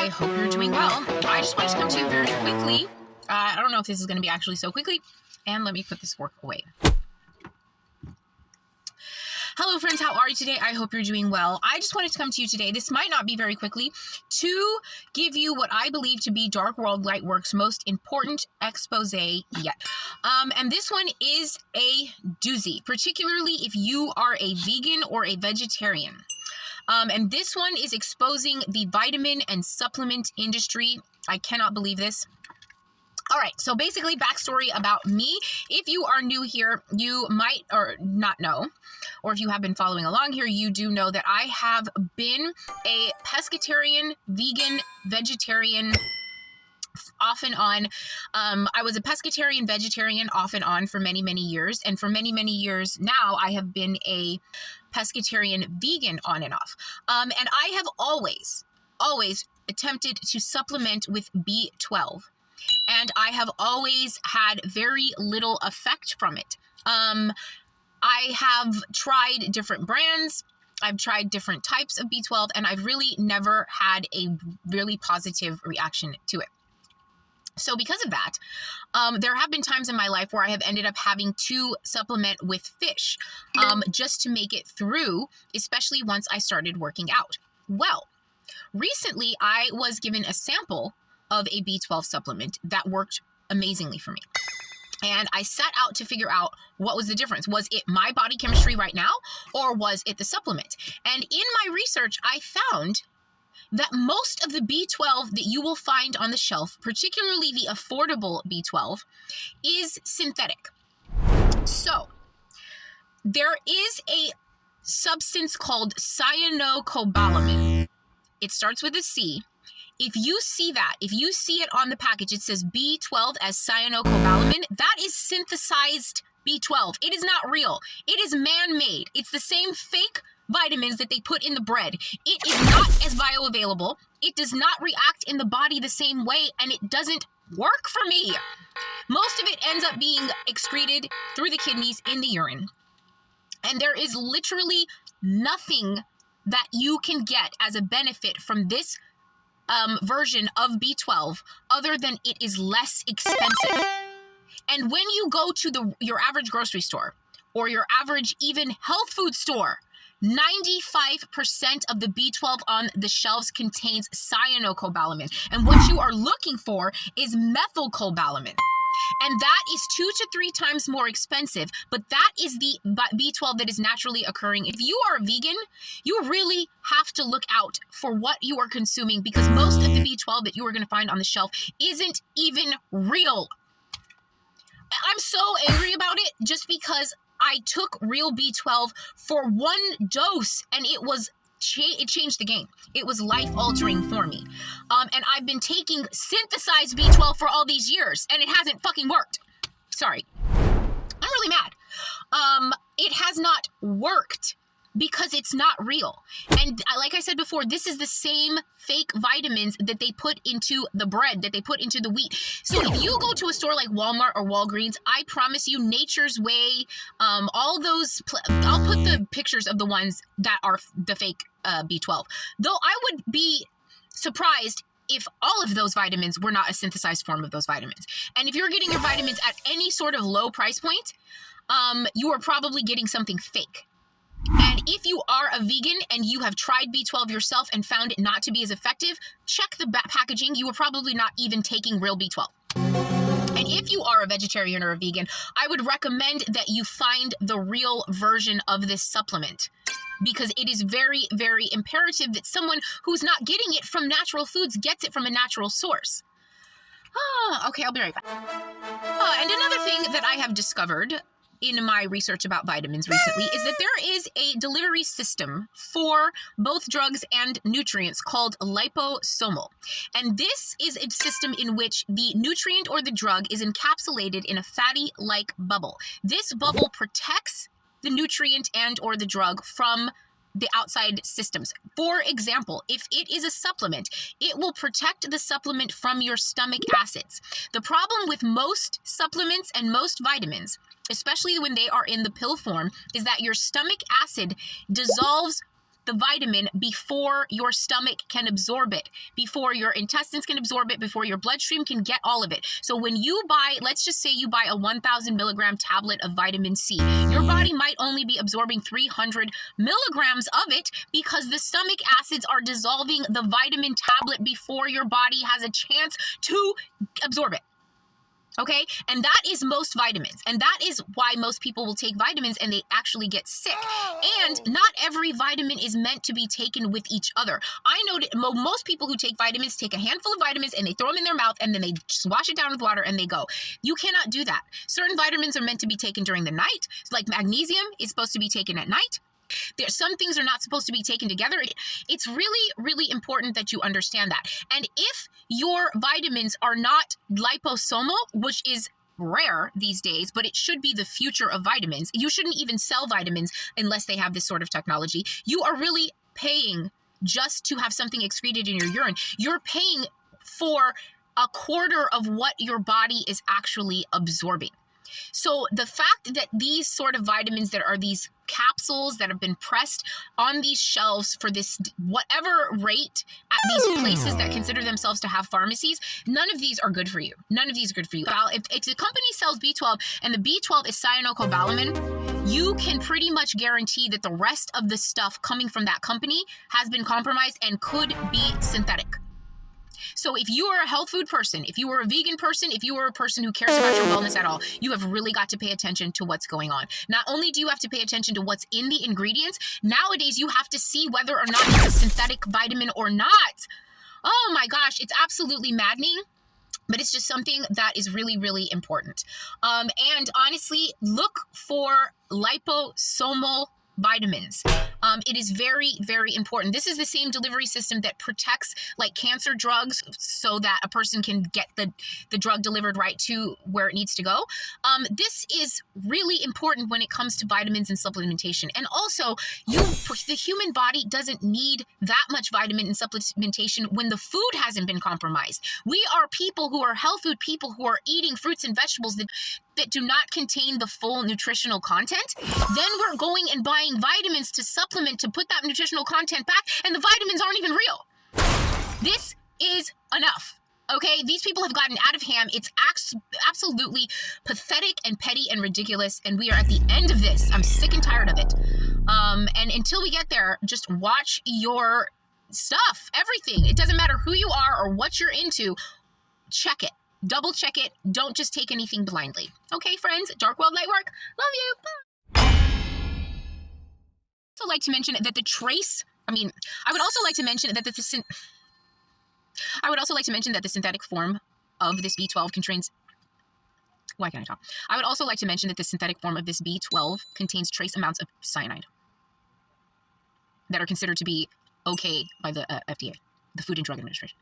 I hope you're doing well. I just wanted to come to you very quickly. I don't know if this is going to be actually so quickly. And let me put this fork away. Hello friends, how are you today? I hope you're doing well. I just wanted to come to you today. This might not be very quickly, to give you what I believe to be Dark World Lightworks' most important expose yet. And this one is a doozy, particularly if you are a vegan or a vegetarian. And this one is exposing the vitamin and supplement industry. I cannot believe this. All right, so basically backstory about me. If you are new here, you might or not know, or if you have been following along here, you do know that I have been a pescatarian, vegan, vegetarian, off and on. I was a pescatarian, vegetarian off and on for many, many years. And for many, many years now, I have been a pescatarian, vegan on and off. And I have always attempted to supplement with B12. And I have always had very little effect from it. I have tried different brands. I've tried different types of B12, and I've really never had a really positive reaction to it. So because of that, there have been times in my life where I have ended up having to supplement with fish just to make it through, especially once I started working out. Well, recently I was given a sample of a B12 supplement that worked amazingly for me. And I set out to figure out what was the difference. Was it my body chemistry right now, or was it the supplement? And in my research, I found that most of the B12 that you will find on the shelf, particularly the affordable B12, is synthetic. So there is a substance called cyanocobalamin. It starts with a C. If you see that, if you see it on the package, it says B12 as cyanocobalamin, that is synthesized B12. It is not real. It is man-made. It's the same fake vitamins that they put in the bread. It is not as bioavailable. It does not react in the body the same way, and it doesn't work for me. Most of it ends up being excreted through the kidneys in the urine. And there is literally nothing that you can get as a benefit from this version of B12 other than it is less expensive. And when you go to your average grocery store or your average even health food store, 95% of the B12 on the shelves contains cyanocobalamin. And what you are looking for is methylcobalamin. And that is 2 to 3 times more expensive, but that is the B12 that is naturally occurring. If you are a vegan, you really have to look out for what you are consuming, because most of the B12 that you are going to find on the shelf isn't even real. I'm so angry about it just because I took real B12 for one dose and it changed the game. It was life-altering for me. And I've been taking synthesized B12 for all these years, and it hasn't fucking worked. Sorry. I'm really mad. It has not worked because it's not real. And like I said before, this is the same fake vitamins that they put into the bread, that they put into the wheat. So if you go to a store like Walmart or Walgreens, I promise you, Nature's Way, all those, I'll put the pictures of the ones that are the fake B12. Though I would be surprised if all of those vitamins were not a synthesized form of those vitamins. And if you're getting your vitamins at any sort of low price point, you are probably getting something fake. And if you are a vegan and you have tried B12 yourself and found it not to be as effective, check the packaging. You are probably not even taking real B12. And if you are a vegetarian or a vegan, I would recommend that you find the real version of this supplement, because it is very, very imperative that someone who's not getting it from natural foods gets it from a natural source. Okay, I'll be right back. And another thing that I have discovered in my research about vitamins recently is that there is a delivery system for both drugs and nutrients called liposomal. And this is a system in which the nutrient or the drug is encapsulated in a fatty-like bubble. This bubble protects the nutrient and or the drug from the outside systems. For example, if it is a supplement, it will protect the supplement from your stomach acids. The problem with most supplements and most vitamins, especially when they are in the pill form, is that your stomach acid dissolves the vitamin before your stomach can absorb it, before your intestines can absorb it, before your bloodstream can get all of it. So when you buy, let's just say you buy a 1,000 milligram tablet of vitamin C, your body might only be absorbing 300 milligrams of it because the stomach acids are dissolving the vitamin tablet before your body has a chance to absorb it. Okay, and that is most vitamins, and that is why most people will take vitamins and they actually get sick. And not every vitamin is meant to be taken with each other. I know that most people who take vitamins take a handful of vitamins and they throw them in their mouth and then they just wash it down with water and they go. You cannot do that. Certain vitamins are meant to be taken during the night. Like magnesium is supposed to be taken at night. Some things are not supposed to be taken together. It's really, really important that you understand that. And if your vitamins are not liposomal, which is rare these days, but it should be the future of vitamins. You shouldn't even sell vitamins unless they have this sort of technology. You are really paying just to have something excreted in your urine. You're paying for a quarter of what your body is actually absorbing. So the fact that these sort of vitamins that are these capsules that have been pressed on these shelves for this whatever rate at these places that consider themselves to have pharmacies, none of these are good for you. None of these are good for you. If the company sells B12 and the B12 is cyanocobalamin, you can pretty much guarantee that the rest of the stuff coming from that company has been compromised and could be synthetic. So if you are a health food person, if you are a vegan person, if you are a person who cares about your wellness at all, you have really got to pay attention to what's going on. Not only do you have to pay attention to what's in the ingredients, nowadays you have to see whether or not it's a synthetic vitamin or not. Oh my gosh, it's absolutely maddening. But it's just something that is really, really important. And honestly, look for liposomal vitamins. It is very, very important. This is the same delivery system that protects like cancer drugs so that a person can get the drug delivered right to where it needs to go. This is really important when it comes to vitamins and supplementation. And also, the human body doesn't need that much vitamin and supplementation when the food hasn't been compromised. We are people who are health food people who are eating fruits and vegetables that do not contain the full nutritional content. Then we're going and buying vitamins to supplement to put that nutritional content back, and the vitamins aren't even real. This is enough. Okay, these people have gotten out of hand. It's absolutely pathetic and petty and ridiculous, and we are at the end of this. I'm sick and tired of it. And until we get there, just watch your stuff, everything. It doesn't matter who you are or what you're into. Check it. Double check it. Don't just take anything blindly. Okay, friends, Dark World Lightwork. Love you. Bye. I would also like to mention that the synthetic form of this B12 contains. Why can't I talk? I would also like to mention that the synthetic form of this B12 contains trace amounts of cyanide that are considered to be okay by the FDA, the Food and Drug Administration.